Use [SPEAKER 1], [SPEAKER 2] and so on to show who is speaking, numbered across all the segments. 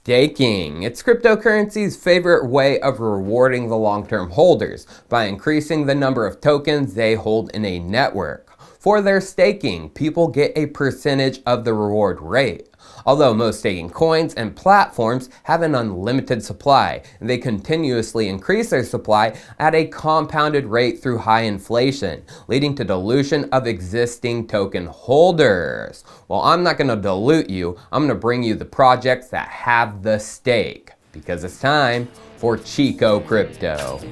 [SPEAKER 1] Staking. It's cryptocurrency's favorite way of rewarding the long-term holders by increasing the number of tokens they hold in a network. For their staking, people get a percentage of the reward rate. Although most staking coins and platforms have an unlimited supply, and they continuously increase their supply at a compounded rate through high inflation, leading to dilution of existing token holders. Well, I'm not going to dilute you, I'm going to bring you the projects that have the stake, because it's time for chicocrypto.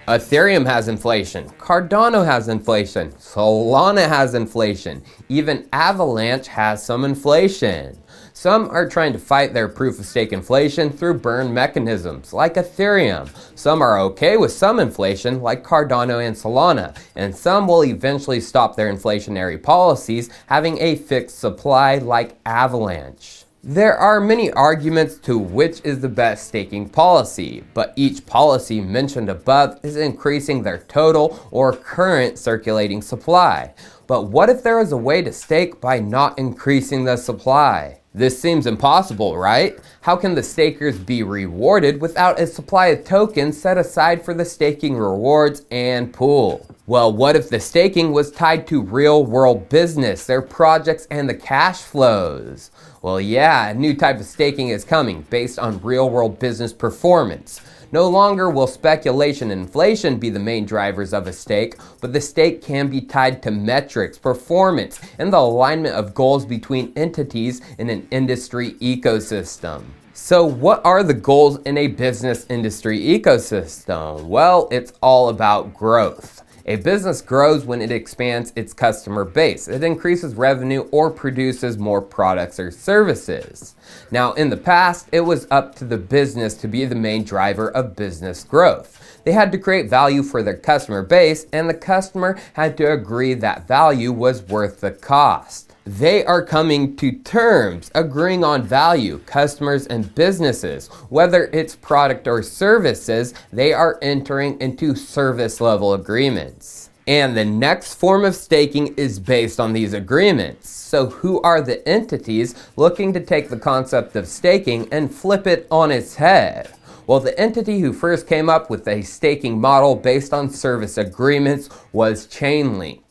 [SPEAKER 1] Ethereum has inflation, Cardano has inflation, Solana has inflation, even Avalanche has some inflation. Some are trying to fight their proof-of-stake inflation through burn mechanisms, like Ethereum. Some are okay with some inflation, like Cardano and Solana, and some will eventually stop their inflationary policies, having a fixed supply like Avalanche. There are many arguments to which is the best staking policy, but each policy mentioned above is increasing their total or current circulating supply. But what if there is a way to stake by not increasing the supply? This seems impossible, right? How can the stakers be rewarded without a supply of tokens set aside for the staking rewards and pool? Well, what if the staking was tied to real-world business, their projects, and the cash flows? Well, yeah, a new type of staking is coming based on real-world business performance. No longer will speculation and inflation be the main drivers of a stake, but the stake can be tied to metrics, performance, and the alignment of goals between entities in an industry ecosystem. So what are the goals in a business industry ecosystem? Well, it's all about growth. A business grows when it expands its customer base. It increases revenue or produces more products or services. Now, in the past, it was up to the business to be the main driver of business growth. They had to create value for their customer base, and the customer had to agree that value was worth the cost. They are coming to terms, agreeing on value. Customers and businesses, whether it's product or services, they are entering into service level agreements. And the next form of staking is based on these agreements. So who are the entities looking to take the concept of staking and flip it on its head? Well, the entity who first came up with a staking model based on service agreements was Chainlink.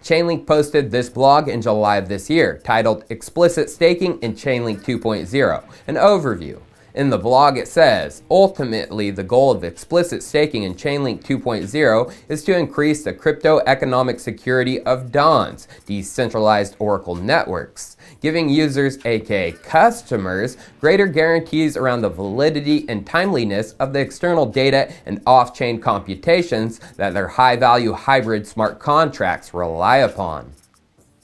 [SPEAKER 1] Chainlink posted this blog in July of this year, titled Explicit Staking in Chainlink 2.0, an overview. In the blog it says, ultimately the goal of explicit staking in Chainlink 2.0 is to increase the crypto economic security of DAOs, decentralized Oracle networks, giving users, aka customers, greater guarantees around the validity and timeliness of the external data and off-chain computations that their high-value hybrid smart contracts rely upon.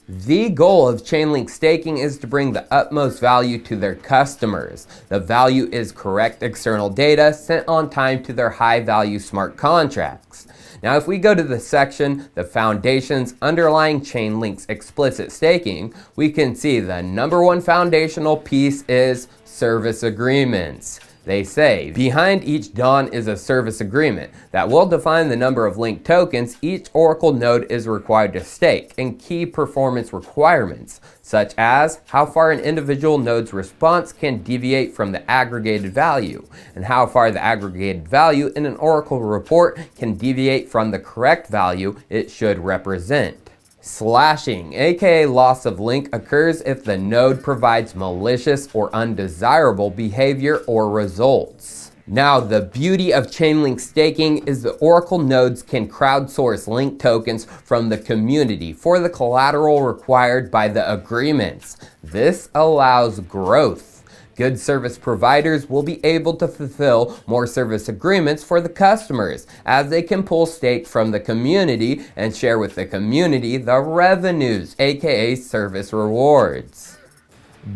[SPEAKER 1] The goal of Chainlink staking is to bring the utmost value to their customers. The value is correct external data sent on time to their high-value smart contracts. Now, if we go to the section, the foundations underlying Chainlink's explicit staking, we can see the number one foundational piece is service agreements. They say, behind each DAO is a service agreement that will define the number of linked tokens each Oracle node is required to stake and key performance requirements, such as how far an individual node's response can deviate from the aggregated value, and how far the aggregated value in an Oracle report can deviate from the correct value it should represent. Slashing, aka loss of link, occurs if the node provides malicious or undesirable behavior or results. Now, the beauty of Chainlink staking is the Oracle nodes can crowdsource link tokens from the community for the collateral required by the agreements. This allows growth. Good service providers will be able to fulfill more service agreements for the customers, as they can pull stake from the community and share with the community the revenues, aka service rewards.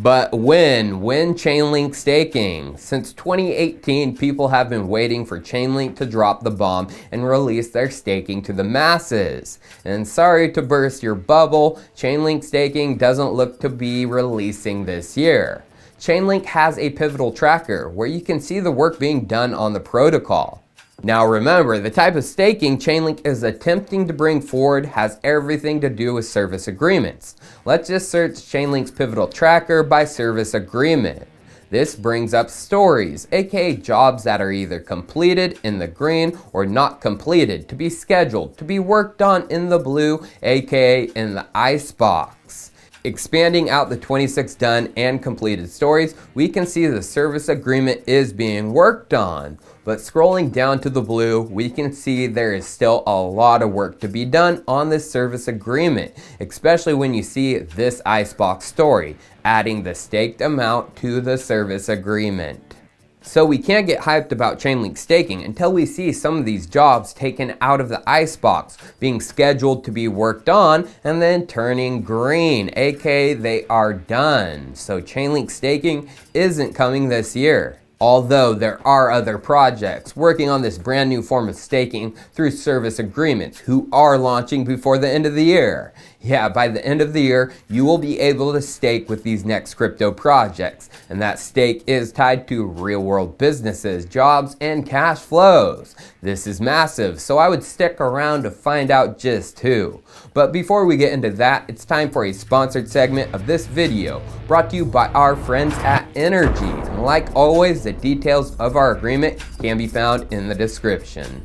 [SPEAKER 1] But Wen Chainlink Staking. Since 2018, people have been waiting for Chainlink to drop the bomb and release their staking to the masses. And sorry to burst your bubble, Chainlink Staking doesn't look to be releasing this year. Chainlink has a pivotal tracker where you can see the work being done on the protocol. Now remember, the type of staking Chainlink is attempting to bring forward has everything to do with service agreements. Let's just search Chainlink's pivotal tracker by service agreement. This brings up stories, aka jobs that are either completed in the green or not completed, to be scheduled, to be worked on in the blue, aka in the icebox. Expanding out the 26 done and completed stories, we can see the service agreement is being worked on. But scrolling down to the blue, we can see there is still a lot of work to be done on this service agreement, especially when you see this icebox story, adding the staked amount to the service agreement. So we can't get hyped about Chainlink staking until we see some of these jobs taken out of the icebox, being scheduled to be worked on, and then turning green, aka they are done. So Chainlink staking isn't coming this year. Although there are other projects working on this brand new form of staking through service agreements who are launching before the end of the year. Yeah, by the end of the year, you will be able to stake with these next crypto projects, and that stake is tied to real-world businesses, jobs, and cash flows. This is massive, so I would stick around to find out just who. But before we get into that, it's time for a sponsored segment of this video, brought to you by our friends at Energi. And like always, the details of our agreement can be found in the description.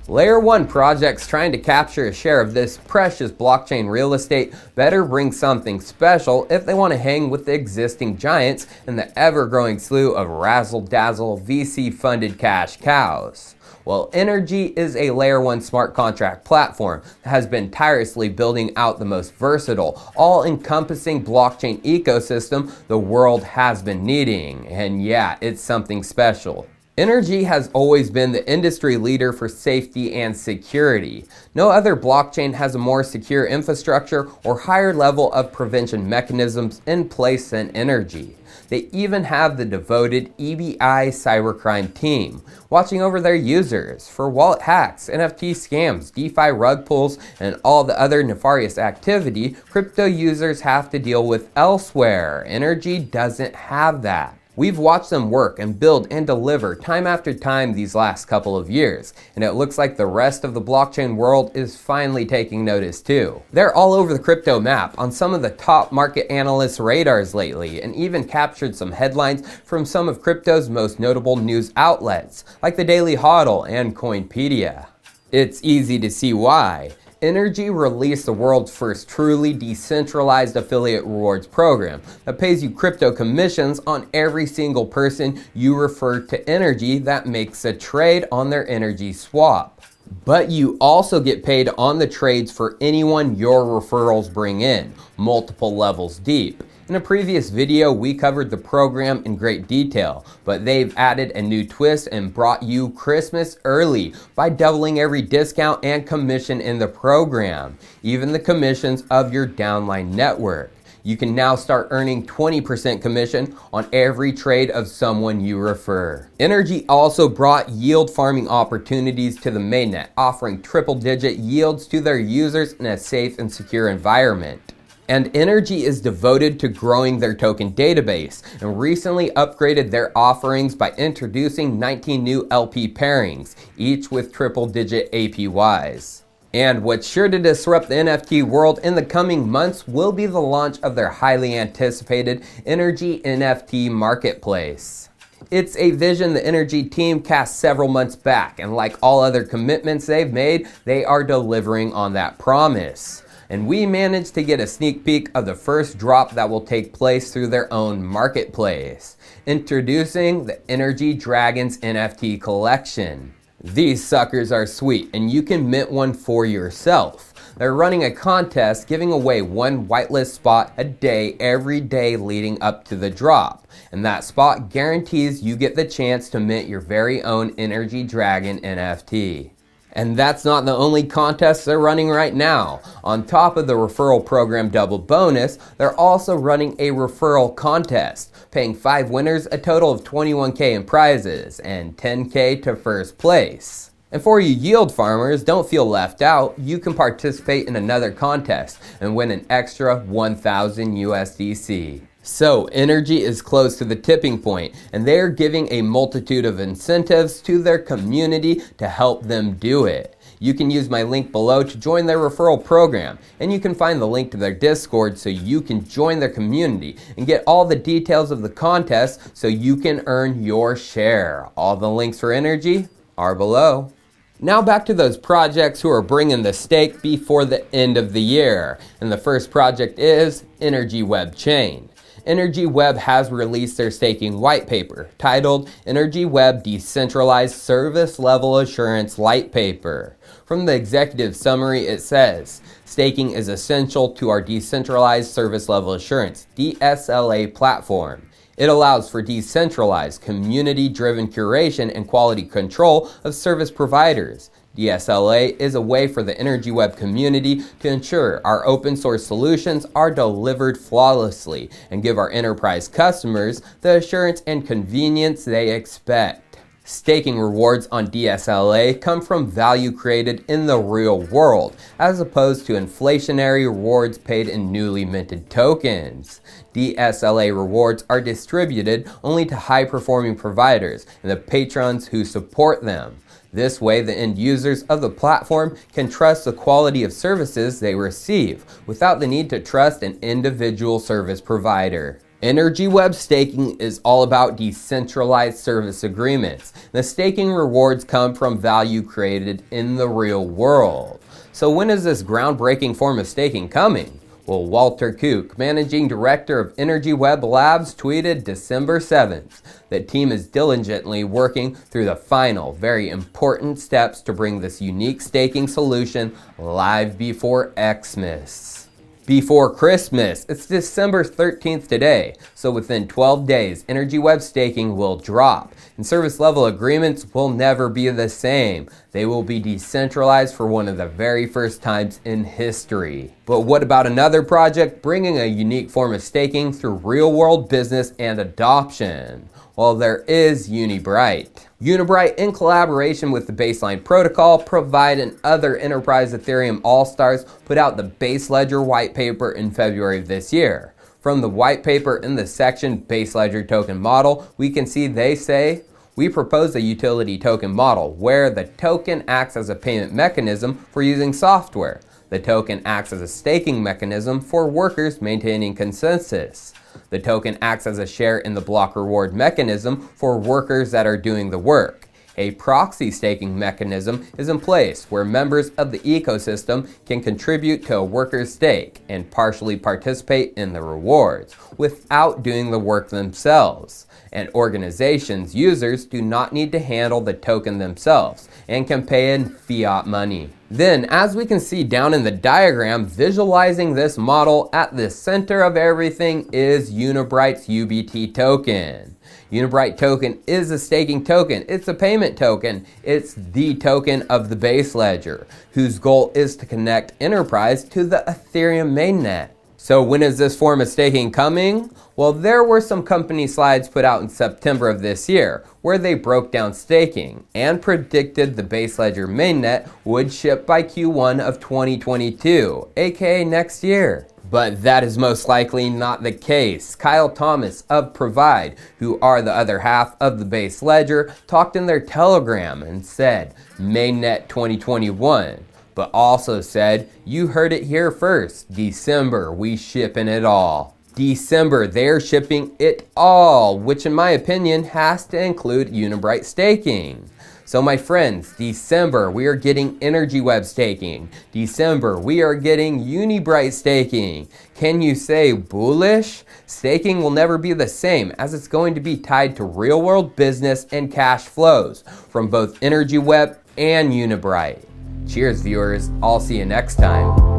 [SPEAKER 1] Layer 1 projects trying to capture a share of this precious blockchain real estate better bring something special if they want to hang with the existing giants and the ever-growing slew of razzle-dazzle VC-funded cash cows. Well, Energi is a Layer 1 smart contract platform that has been tirelessly building out the most versatile, all-encompassing blockchain ecosystem the world has been needing. And yeah, it's something special. Energi has always been the industry leader for safety and security. No other blockchain has a more secure infrastructure or higher level of prevention mechanisms in place than Energi. They even have the devoted EBI cybercrime team watching over their users for wallet hacks, NFT scams, DeFi rug pulls, and all the other nefarious activity crypto users have to deal with elsewhere. Energi doesn't have that. We've watched them work and build and deliver time after time these last couple of years, and it looks like the rest of the blockchain world is finally taking notice too. They're all over the crypto map on some of the top market analysts' radars lately, and even captured some headlines from some of crypto's most notable news outlets, like the Daily Hodl and Coinpedia. It's easy to see why. Energi released the world's first truly decentralized affiliate rewards program that pays you crypto commissions on every single person you refer to Energi that makes a trade on their Energi swap. But you also get paid on the trades for anyone your referrals bring in, multiple levels deep. In a previous video, we covered the program in great detail, but they've added a new twist and brought you Christmas early by doubling every discount and commission in the program, even the commissions of your downline network. You can now start earning 20% commission on every trade of someone you refer. Energi also brought yield farming opportunities to the mainnet, offering triple-digit yields to their users in a safe and secure environment. And Energi is devoted to growing their token database and recently upgraded their offerings by introducing 19 new LP pairings, each with triple-digit APYs. And what's sure to disrupt the NFT world in the coming months will be the launch of their highly anticipated Energi NFT marketplace. It's a vision the Energi team cast several months back, and like all other commitments they've made, they are delivering on that promise. And we managed to get a sneak peek of the first drop that will take place through their own marketplace. Introducing the Energi Dragons NFT collection. These suckers are sweet, and you can mint one for yourself. They're running a contest giving away one whitelist spot a day every day leading up to the drop. And that spot guarantees you get the chance to mint your very own Energi Dragon NFT. And that's not the only contest they're running right now. On top of the referral program double bonus, they're also running a referral contest, paying 5 winners a total of $21K in prizes and $10K to first place. And for you yield farmers, don't feel left out. You can participate in another contest and win an extra 1,000 USDC. So Energi is close to the tipping point, and they're giving a multitude of incentives to their community to help them do it. You can use my link below to join their referral program, and you can find the link to their Discord so you can join their community and get all the details of the contest so you can earn your share. All the links for Energi are below. Now back to those projects who are bringing the stake before the end of the year. And the first project is Energy Web Chain. Energy Web has released their staking white paper titled Energy Web Decentralized Service Level Assurance Light Paper. From the executive summary, it says, staking is essential to our decentralized service level assurance (dSLA) platform. It allows for decentralized, community-driven curation and quality control of service providers. dSLA is a way for the Energy Web community to ensure our open source solutions are delivered flawlessly and give our enterprise customers the assurance and convenience they expect. Staking rewards on dSLA come from value created in the real world, as opposed to inflationary rewards paid in newly minted tokens. dSLA rewards are distributed only to high-performing providers and the patrons who support them. This way, the end users of the platform can trust the quality of services they receive without the need to trust an individual service provider. Energy Web Staking is all about decentralized service agreements. The staking rewards come from value created in the real world. So when is this groundbreaking form of staking coming? Well, Walter Kook, managing director of Energy Web Labs, tweeted December 7th. The team is diligently working through the final, very important steps to bring this unique staking solution live before Xmas. Before Christmas. It's December 13th today, so within 12 days, Energy Web Staking will drop, and service level agreements will never be the same. They will be decentralized for one of the very first times in history. But what about another project bringing a unique form of staking through real-world business and adoption? Well, there is Unibright. Unibright, in collaboration with the Baseline Protocol, Provide, and other enterprise Ethereum all-stars, put out the Base Ledger white paper in February of this year. From the white paper in the section Base Ledger Token Model, we can see they say, we propose a utility token model where the token acts as a payment mechanism for using software. The token acts as a staking mechanism for workers maintaining consensus. The token acts as a share in the block reward mechanism for workers that are doing the work. A proxy-staking mechanism is in place where members of the ecosystem can contribute to a worker's stake and partially participate in the rewards without doing the work themselves. And organizations' users do not need to handle the token themselves and can pay in fiat money. Then, as we can see down in the diagram, visualizing this model, at the center of everything is Unibright's UBT token. Unibright token is a staking token. It's a payment token. It's the token of the base ledger, whose goal is to connect enterprise to the Ethereum mainnet. So when is this form of staking coming? Well, there were some company slides put out in September of this year where they broke down staking and predicted the base ledger mainnet would ship by Q1 of 2022, aka next year. But that is most likely not the case. Kyle Thomas of Provide, who are the other half of the base ledger, talked in their Telegram and said mainnet 2021. But also said, you heard it here first, December, we shipping it all. December, they're shipping it all, which in my opinion has to include Unibright Staking. So my friends, December, we are getting Energy Web Staking. December, we are getting Unibright Staking. Can you say bullish? Staking will never be the same, as it's going to be tied to real-world business and cash flows from both Energy Web and Unibright. Cheers, viewers. I'll see you next time.